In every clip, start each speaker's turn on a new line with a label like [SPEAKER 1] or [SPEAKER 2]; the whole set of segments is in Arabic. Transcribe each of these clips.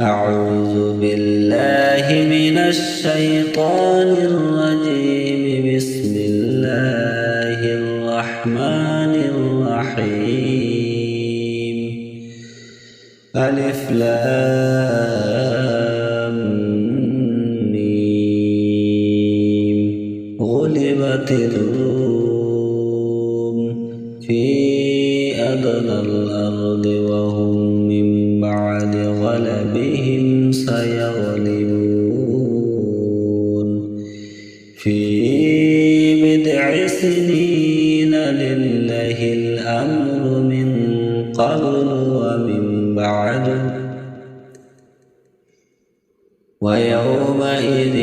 [SPEAKER 1] أعوذ بالله من الشيطان الرجيم. بسم الله الرحمن الرحيم. ألف لام ميم. غلبت الروم في أدنى الأرض وهم من بعد غلبهم سيغلبون في بضع سنين. لله الأمر من قبل ومن بعد ويومئذ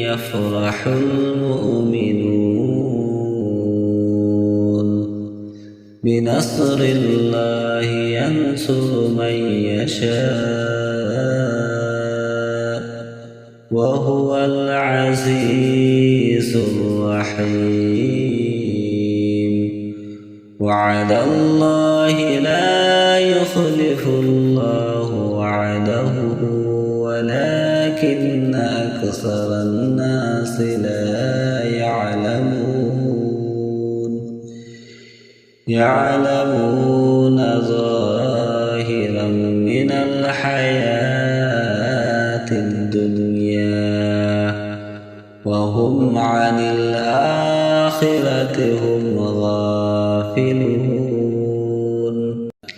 [SPEAKER 1] يفرح المؤمنون بنصر الله ينصر من يشاء وهو العزيز الرحيم. وعد الله لا يخلف الله وعده ولكن أكثر الناس لا يعلمون ظاهرا من الحياة الدنيا وهم عن الآخرة هم غافلون.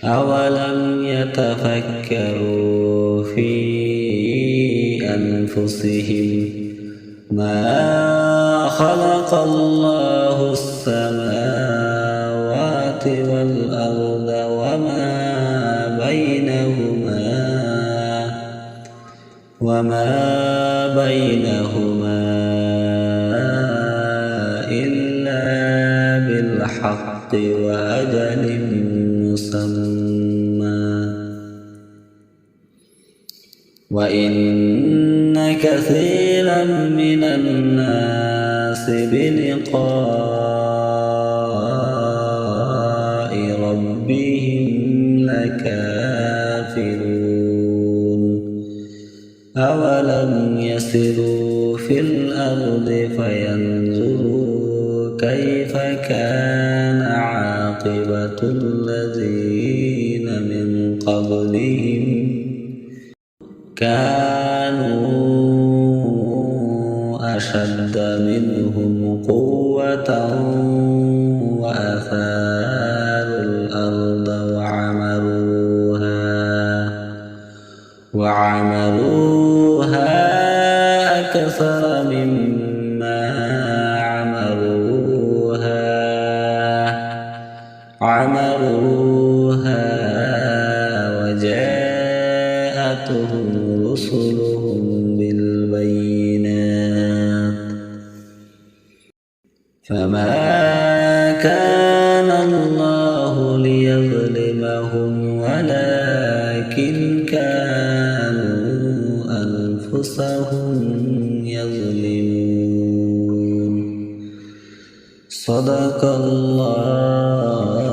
[SPEAKER 1] أولم يتفكروا في أنفسهم ما خلق الله السماوات والأرض وما بينهما إلا بالحق وأجل مسمى وإن كثيرا من الناس بلقاء ربهم لكافرون. أولم يسروا في الأرض فينظروا كيف كان عاقبة الذين من قبلهم كانوا أشد منهم قوة وأثاروا الأرض وعمروها أكثر مما عمروها وجاءتهم رسلهم بالبينات فما كان الله ليظلمهم ولكن كانوا أنفسهم يظلمون. صدق الله